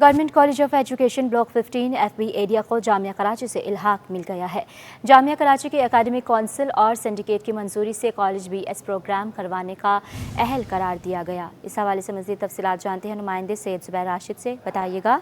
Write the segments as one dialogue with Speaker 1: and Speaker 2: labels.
Speaker 1: Government college of education block 15 F B area کو جامعہ کراچی سے الحاق مل گیا ہے۔ جامعہ کراچی کے اکیڈمک کونسل اور سنڈیکیٹ کی منظوری سے کالج بی ایس پروگرام کروانے کا اہل قرار دیا گیا۔ اس حوالے سے مزید تفصیلات جانتے ہیں نمائندے سید زبیر راشد سے، بتائیے گا۔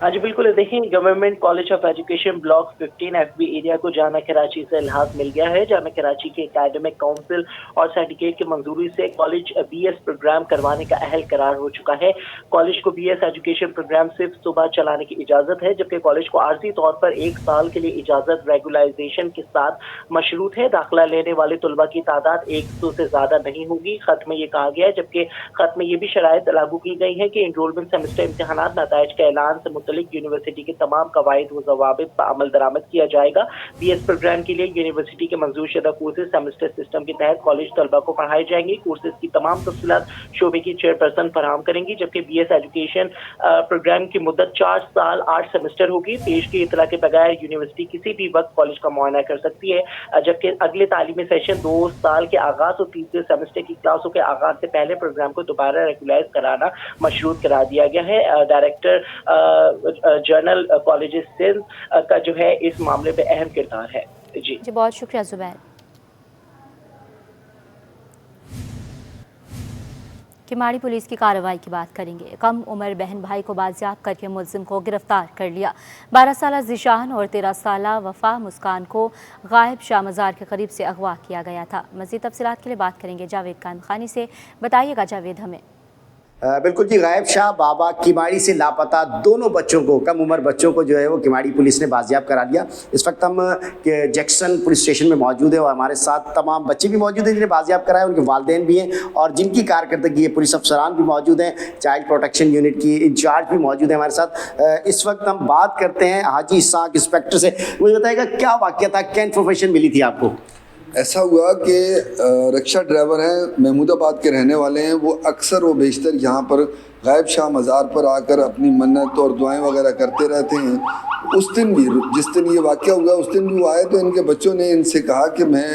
Speaker 2: جی بالکل، دیکھیں government college of education block 15 F B area کو جامعہ کراچی سے الحاق مل گیا ہے۔ جامعہ کراچی کے اکیڈمک کونسل اور سنڈیکیٹ کی منظوری سے کالج بی ایس پروگرام کروانے کا اہل قرار ہو چکا ہے۔ کالج کو بی ایس ایجوکیشن پروگرام صرف صبح چلانے کی اجازت ہے، جبکہ کالج کو عارضی طور پر 1 سال کے لیے اجازت ریگولائزیشن کے ساتھ مشروط ہے۔ داخلہ لینے والے طلباء کی تعداد 100 سے زیادہ نہیں ہوگی، خط میں یہ کہا گیا ہے، جبکہ خط میں یہ بھی شرائط لاگو کی گئی ہے کہ انرولمنٹ سیمسٹر امتحانات نتائج کے اعلان سے یونیورسٹی کے تمام قواعد و ضوابط پر عمل درآمد کیا جائے گا۔ بی ایس پروگرام کے لیے یونیورسٹی کے منظور شدہ کورسز سیمسٹر سسٹم کے تحت کالج طلباء کو پڑھائے جائیں گے۔ کورسز کی تمام تفصیلات شعبے کی چیئرپرسن فراہم کریں گی، جبکہ بی ایس ایجوکیشن پروگرام کی مدت 4 سال 8 سیمسٹر ہوگی۔ پیش کی اطلاع کے بغیر یونیورسٹی کسی بھی وقت کالج کا معائنہ کر سکتی ہے، جبکہ اگلے تعلیمی سیشن 2 سال کے آغاز اور تیسرے سیمسٹر کی کلاسوں کے آغاز سے پہلے پروگرام کو دوبارہ ریگولائز کرانا مشروط قرار دیا گیا ہے۔ ڈائریکٹر جنرل کالجز سندھ کا جو ہے اس معاملے پہ اہم کردار ہے۔ جی
Speaker 1: بہت شکریہ زبیر۔ کماڑی پولیس کی کارروائی کی بات کریں گے۔ کم عمر بہن بھائی کو بازیاب کر کے ملزم کو گرفتار کر لیا۔ 12 سالہ ذیشان اور 13 سالہ وفا مسکان کو غائب شاہ مزار کے قریب سے اغوا کیا گیا تھا۔ مزید تفصیلات کے لیے بات کریں گے جاوید کان خانی سے، بتائیے گا جاوید ہمیں۔
Speaker 3: بالکل جی، غائب شاہ بابا کماڑی سے لاپتہ دونوں بچوں کو، کم عمر بچوں کو جو ہے وہ کماڑی پولیس نے بازیاب کرا لیا۔ اس وقت ہم جیکسن پولیس اسٹیشن میں موجود ہیں اور ہمارے ساتھ تمام بچے بھی موجود ہیں جنہیں بازیاب کرایا، ان کے والدین بھی ہیں اور جن کی کارکردگی ہے، پولیس افسران بھی موجود ہیں، چائلڈ پروٹیکشن یونٹ کی انچارج بھی موجود ہیں ہمارے ساتھ۔ اس وقت ہم بات کرتے ہیں حاجی اسحاق انسپیکٹر سے۔ مجھے بتائے گا کیا واقعہ تھا، کیا انفارمیشن ملی تھی آپ کو؟
Speaker 4: ایسا ہوا کہ رکشہ ڈرائیور ہیں، محمود آباد کے رہنے والے ہیں، وہ اکثر و بیشتر یہاں پر غائب شاہ مزار پر آ کر اپنی منت اور دعائیں وغیرہ کرتے رہتے ہیں۔ اس دن بھی، جس دن یہ واقعہ ہوا اس دن بھی وہ آئے تو ان کے بچوں نے ان سے کہا کہ میں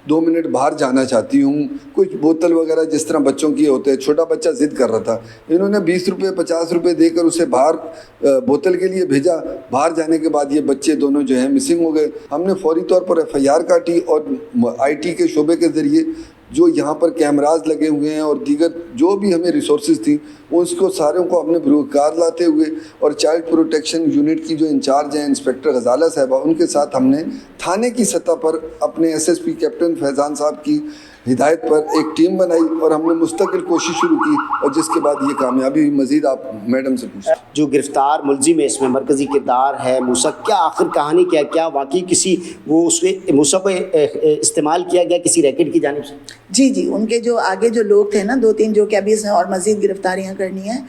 Speaker 4: 2 منٹ باہر جانا چاہتی ہوں۔ کچھ بوتل وغیرہ جس طرح بچوں کی ہوتے ہیں، چھوٹا بچہ ضد کر رہا تھا، انہوں نے 20 روپے 50 روپے دے کر اسے باہر بوتل کے لیے بھیجا۔ باہر جانے کے بعد یہ بچے دونوں جو ہیں مسنگ ہو گئے۔ ہم نے فوری طور پر FIR کاٹی اور IT کے شعبے کے ذریعے جو یہاں پر کیمراز لگے ہوئے ہیں اور دیگر جو بھی ہمیں ریسورسز تھیں اس کو ساروں کو اپنے بروکار لاتے ہوئے اور چائلڈ پروٹیکشن یونٹ کی جو انچارج ہیں انسپیکٹر غزالہ صاحبہ، ان کے ساتھ ہم نے تھانے کی سطح پر اپنے SSP کیپٹن فیضان صاحب کی ہدایت پر ایک ٹیم بنائی اور ہم نے مستقل کوشش شروع کی اور جس کے بعد یہ کامیابی ہوئی۔ مزید آپ میڈم سے پوچھیں۔
Speaker 3: جو گرفتار ملزم ہے اس میں مرکزی کردار ہے موسیٰ، کیا آخر کہانی کیا ہے؟ کیا واقعی کسی وہ اس کے موسیٰ کو استعمال کیا گیا کسی ریکٹ کی جانب سے؟
Speaker 5: جی ان کے جو آگے جو لوگ تھے نا 2-3 جو کہ ابھی اس میں اور مزید گرفتاریاں کرنی ہیں،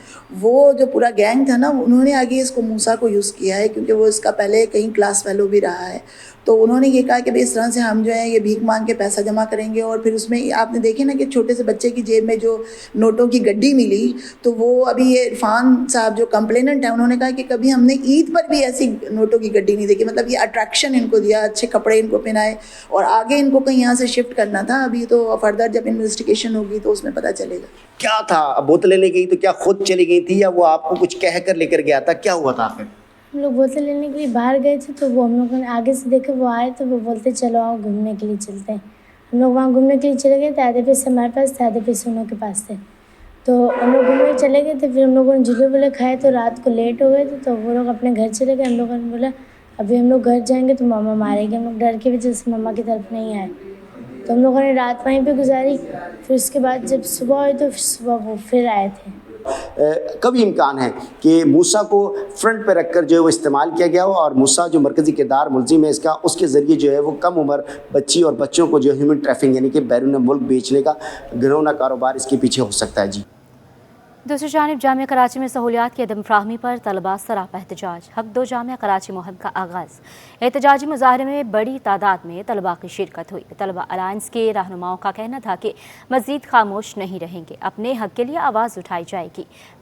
Speaker 5: وہ جو پورا گینگ تھا نا انہوں نے آگے اس کو موسیٰ کو یوز کیا ہے، کیونکہ وہ اس کا پہلے کہیں کلاس فیلو بھی رہا ہے۔ تو انہوں نے یہ کہا کہ اس طرح سے ہم جو ہے یہ بھیک مانگ کے پیسہ جمع کریں گے، اور پھر اس میں آپ نے دیکھے نا کہ چھوٹے سے بچے کی جیب میں جو نوٹوں کی گڈی ملی، تو وہ ابھی یہ عرفان صاحب جو کمپلیننٹ ہیں انہوں نے کہا کہ کبھی ہم نے عید پر بھی ایسی نوٹوں کی گڈی نہیں دیکھی۔ مطلب یہ اٹریکشن ان کو دیا، اچھے کپڑے ان کو پہنائے اور آگے ان کو کہیں یہاں سے شفٹ کرنا تھا۔ ابھی تو فردر جب انویسٹیگیشن ہوگی تو اس میں پتہ چلے گا
Speaker 3: کیا تھا۔ بوتل لینے گئی تو کیا خود چلی گئی تھی یا وہ آپ کو کچھ کہہ کر لے کر گیا تھا؟ کیا ہوا تھا آخر؟
Speaker 6: ہم لوگ بوتل لینے کے لیے باہر گئے تھے تو وہ ہم لوگوں نے آگے سے دیکھے، وہ آئے تو وہ بولتے چلو آؤ گھومنے کے لیے چلتے ہیں۔ ہم لوگ وہاں گھومنے کے لیے چلے گئے تھے، آدھے پیسے ہمارے پاس تھے، آدھے پیسے ان لوگوں کے پاس تھے۔ تو ہم لوگ گھومنے چلے گئے تھے، پھر ہم لوگوں نے جھولے وولے کھائے تو رات کو لیٹ ہو گئے تھے، تو وہ لوگ اپنے گھر چلے گئے۔ ہم لوگوں نے بولا ابھی ہم لوگ گھر جائیں گے تو ماما مارے گی، ہم لوگ ڈر کی وجہ سے ماما کی طرف نہیں آئے، تو ہم لوگوں نے رات وہیں پہ گزاری۔ پھر اس کے بعد جب صبح ہوئی تو صبح وہ پھر آئے تھے۔
Speaker 3: کبھی امکان ہے کہ موسیٰ کو فرنٹ پہ رکھ کر جو ہے وہ استعمال کیا گیا ہو اور موسیٰ جو مرکزی کردار ملزم ہے اس کا، اس کے ذریعے جو ہے وہ کم عمر بچی اور بچوں کو جو ہیومن ٹریفنگ یعنی کہ بیرون ملک بیچنے کا گھناؤنا کاروبار اس کے پیچھے ہو سکتا ہے؟ جی
Speaker 1: دوسری جانب جامعہ کراچی میں سہولیات کی عدم فراہمی پر طلباء سراپا احتجاج۔ حق دو جامعہ کراچی مہم کا آغاز۔ احتجاجی مظاہرے میں بڑی تعداد میں طلباء کی شرکت ہوئی۔ طلباء الائنس کے رہنماؤں کا کہنا تھا کہ مزید خاموش نہیں رہیں گے، اپنے حق کے لیے آواز اٹھائی جائے گی۔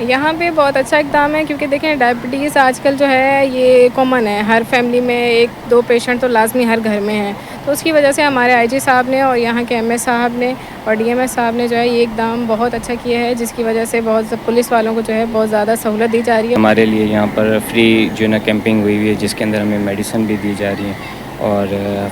Speaker 7: یہاں پہ بہت اچھا اقدام ہے کیونکہ دیکھیں ڈائبٹیز آج کل جو ہے یہ کامن ہے، ہر فیملی میں 1-2 پیشنٹ تو لازمی ہر گھر میں ہیں، تو اس کی وجہ سے ہمارے آئی جی صاحب نے اور یہاں کے ایم ایس صاحب نے اور ڈی ایم ایس صاحب نے جو ہے یہ اقدام بہت اچھا کیا ہے، جس کی وجہ سے بہت پولیس والوں کو جو ہے بہت زیادہ سہولت دی جا رہی ہے.
Speaker 8: ہمارے لیے یہاں پر فری جو ہے نا کیمپنگ ہوئی ہے جس کے اندر ہمیں میڈیسن بھی دی جا رہی ہے اور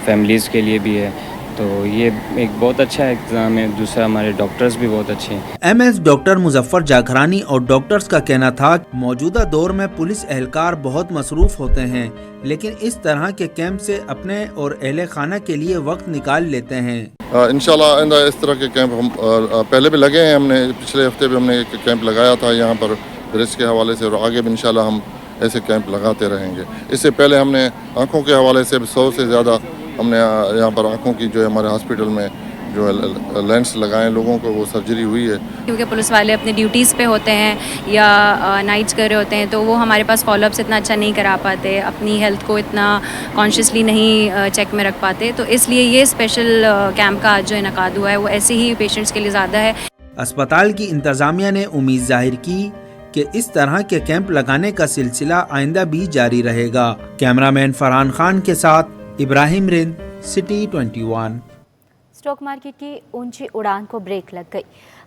Speaker 8: فیملیز کے لیے بھی ہے، تو یہ ایک بہت اچھا اقدام ہے. دوسرا ہمارے ڈاکٹرز بھی بہت اچھے ہیں.
Speaker 9: M S doctor Muzaffar Jakhrani اور ڈاکٹرز کا کہنا تھا کہ موجودہ دور میں پولیس اہلکار بہت مصروف ہوتے ہیں، لیکن اس طرح کے کیمپ سے اپنے اور اہل خانہ کے لیے وقت نکال لیتے ہیں.
Speaker 10: انشاءاللہ آئندہ اس طرح کے کیمپ ہم پہلے بھی لگے ہیں، ہم نے پچھلے ہفتے بھی ہم نے ایک کیمپ لگایا تھا یہاں پر برج کے حوالے سے، اور آگے بھی انشاءاللہ ہم ایسے کیمپ لگاتے رہیں گے. اس سے پہلے ہم نے آنکھوں کے حوالے سے 100 سے زیادہ ہم نے یہاں پر آنکھوں کی جو ہے ہمارے ہاسپٹل میں جو لینس لگائے لوگوں کو، وہ سرجری ہوئی ہے.
Speaker 11: کیونکہ پولیس والے اپنی ڈیوٹیز پہ ہوتے ہیں یا نائٹس کر رہے ہوتے ہیں، تو وہ ہمارے پاس فالو اپس اتنا اچھا نہیں کرا پاتے، اپنی ہیلتھ کو اتنا کانشیسلی نہیں چیک میں رکھ پاتے، تو اس لیے یہ اسپیشل کیمپ کا آج جو انعقاد ہوا ہے وہ ایسے ہی پیشنٹس کے لیے زیادہ ہے.
Speaker 9: اسپتال کی انتظامیہ نے امید ظاہر کی کہ اس طرح کے کیمپ لگانے کا سلسلہ آئندہ بھی جاری رہے گا. کیمرامین فرحان خان کے ساتھ ابراہیم رند، سٹی 21.
Speaker 1: اسٹاک مارکیٹ کی اونچی اڑان کو بریک لگ گئی.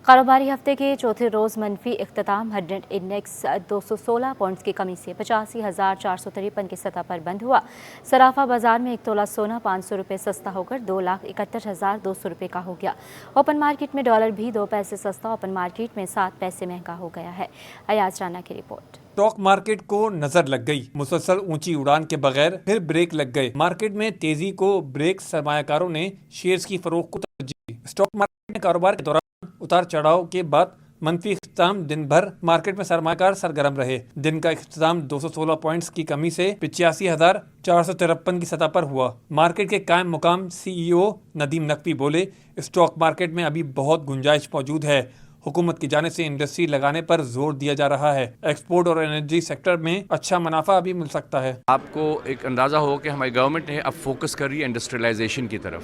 Speaker 1: کاروباری ہفتے کے چوتھے روز منفی اختتام. ہڈنٹ انڈیکس 216 پوائنٹس کی کمی سے 85,453 کی سطح پر بند ہوا. صرافہ بازار میں 1 تولہ سونا 500 روپے سستا ہو کر 2,71,200 روپے کا ہو گیا. اوپن مارکیٹ میں ڈالر بھی 2 پیسے سستا اوپن مارکیٹ میں 7 پیسے مہنگا ہو گیا ہے. ایاز رانا کی رپورٹ.
Speaker 12: اسٹاک مارکیٹ کو نظر لگ گئی. مسلسل اونچی اڑان کے بغیر پھر بریک لگ گئے. مارکیٹ میں تیزی کو بریک سرمایہ کاروں نے شیئرز کی فروخت کو ترجیح. اسٹاک مارکیٹ میں کاروبار کے دوران اتار چڑھاؤ کے بعد منفی اختتام. دن بھر مارکیٹ میں سرمایہ کار سرگرم رہے. دن کا اختتام 216 پوائنٹس کی کمی سے 85,453 کی سطح پر ہوا. مارکیٹ کے قائم مقام سی ای او ندیم نقوی بولے، اسٹاک مارکیٹ میں ابھی بہت گنجائش موجود ہے. حکومت کی جانب سے انڈسٹری لگانے پر زور دیا جا رہا ہے. ایکسپورٹ اور انرجی سیکٹر میں اچھا منافع بھی مل سکتا ہے.
Speaker 13: آپ کو ایک اندازہ ہو کہ ہماری گورنمنٹ ہے اب فوکس کر رہی ہے انڈسٹریلائزیشن کی طرف.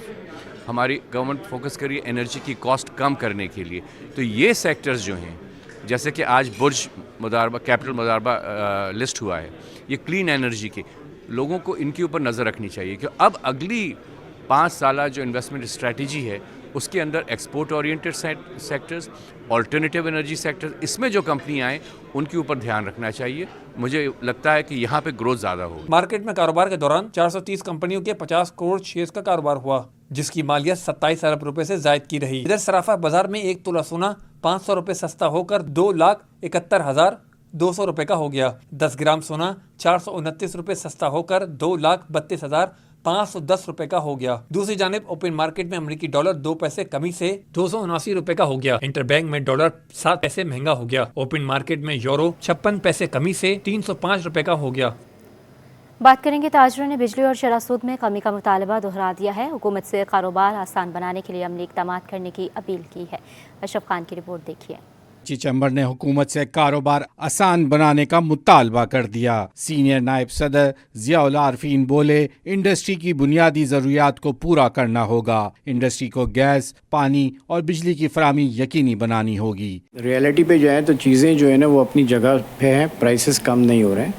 Speaker 13: ہماری گورنمنٹ فوکس کر رہی ہے انرجی کی کاسٹ کم کرنے کے لیے. تو یہ سیکٹرز جو ہیں جیسے کہ آج برج مضاربہ کیپٹل مضاربہ لسٹ ہوا ہے، یہ کلین انرجی کے لوگوں کو ان کے اوپر نظر رکھنی چاہیے کہ اب اگلی 5 سالہ جو انویسٹمنٹ اسٹریٹجی ہے اس کے اندر export oriented sectors, alternative energy sectors, اس میں جو کمپنیاں آئیں ان کے اوپر دھیان رکھنا چاہیے. مجھے لگتا ہے کہ یہاں پہ گروتھ زیادہ ہوگی.
Speaker 12: مارکیٹ میں کاروبار کے دوران 430 کمپنیوں کے 50 کروڑ شیئرز کا کاروبار ہوا، جس کی مالیت 27 ارب روپے سے زائد کی رہی. ادھر صرافہ بازار میں 1 تولہ سونا 500 روپے سستا ہو کر 2,71,200 روپے کا ہو گیا. 10 گرام سونا 429 روپے سستا ہو کر 2,32,510 روپے کا ہو گیا. دوسری جانب اوپن مارکیٹ میں امریکی ڈالر 2 پیسے کمی سے 279 روپے کا ہو گیا. انٹر بینک میں ڈالر 7 پیسے مہنگا ہو گیا. اوپن مارکیٹ میں یورو 56 پیسے کمی سے 305 روپے کا ہو گیا.
Speaker 1: بات کریں گے تاجروں نے بجلی اور شرح سود میں کمی کا مطالبہ دہرا دیا ہے. حکومت سے کاروبار آسان بنانے کے لیے عملی اقدامات کرنے کی اپیل کی ہے. اشرف خان کی رپورٹ دیکھیے.
Speaker 14: چیمبر نے حکومت سے کاروبار آسان بنانے کا مطالبہ کر دیا. سینئر نائب صدر ضیاء العارفین بولے، انڈسٹری کی بنیادی ضروریات کو پورا کرنا ہوگا. انڈسٹری کو گیس، پانی اور بجلی کی فراہمی یقینی بنانی ہوگی.
Speaker 15: ریئلٹی پہ جو ہے تو چیزیں جو ہے نا وہ اپنی جگہ پہ ہیں، پرائسز کم نہیں ہو رہے ہیں،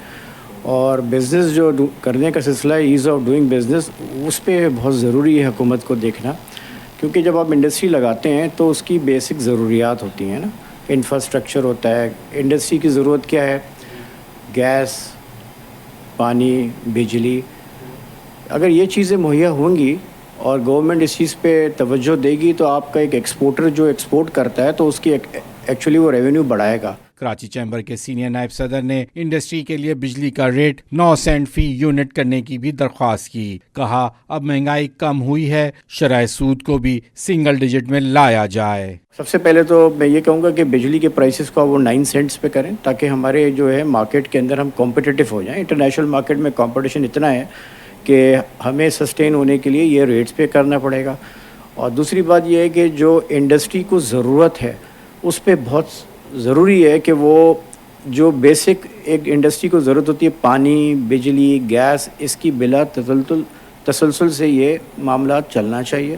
Speaker 15: اور بزنس جو کرنے کا سلسلہ ہے، ایز آف ڈوئنگ بزنس، اس پہ بہت ضروری ہے حکومت کو دیکھنا. کیونکہ جب آپ انڈسٹری لگاتے ہیں تو اس کی بیسک ضروریات ہوتی ہیں نا، انفراسٹرکچر ہوتا ہے. انڈسٹری کی ضرورت کیا ہے؟ گیس، پانی، بجلی. اگر یہ چیزیں مہیا ہوں گی اور گورنمنٹ اس چیز پہ توجہ دے گی تو آپ کا ایک ایکسپورٹر جو ایکسپورٹ کرتا ہے تو اس کی ایکچولی وہ ریونیو بڑھائے گا.
Speaker 14: کراچی چیمبر کے سینئر نائب صدر نے انڈسٹری کے لیے بجلی کا ریٹ 9 سینٹ فی یونٹ کرنے کی بھی درخواست کی. کہا اب مہنگائی کم ہوئی ہے، شرح سود کو بھی سنگل ڈیجٹ میں لایا جائے.
Speaker 15: سب سے پہلے تو میں یہ کہوں گا کہ بجلی کے پرائسز کو وہ 9 سینٹس پہ کریں تاکہ ہمارے جو ہے مارکیٹ کے اندر ہم کمپٹیٹو ہو جائیں. انٹرنیشنل مارکیٹ میں کمپٹیشن اتنا ہے کہ ہمیں سسٹین ہونے کے لیے یہ ریٹس پہ کرنا پڑے گا. اور دوسری بات یہ ہے کہ جو انڈسٹری کو ضرورت ہے اس پہ بہت ضروری ہے کہ وہ جو بیسک ایک انڈسٹری کو ضرورت ہوتی ہے، پانی، بجلی، گیس، اس کی بلا تسلسل سے یہ معاملات چلنا چاہیے.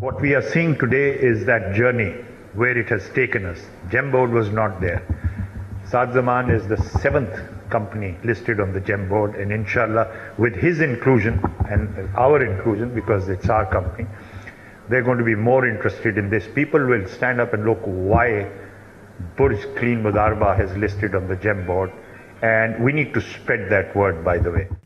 Speaker 4: What we are seeing today is that journey where it has taken us. GEM board was not there. Saad Zaman is the 7th company listed on the GEM board, and inshallah with his inclusion and our inclusion, because it's our company, they're going to be more interested in this. People will stand up and look why Burj Clean Mudarba has listed on the GEM board, and we need to spread that word, by the way.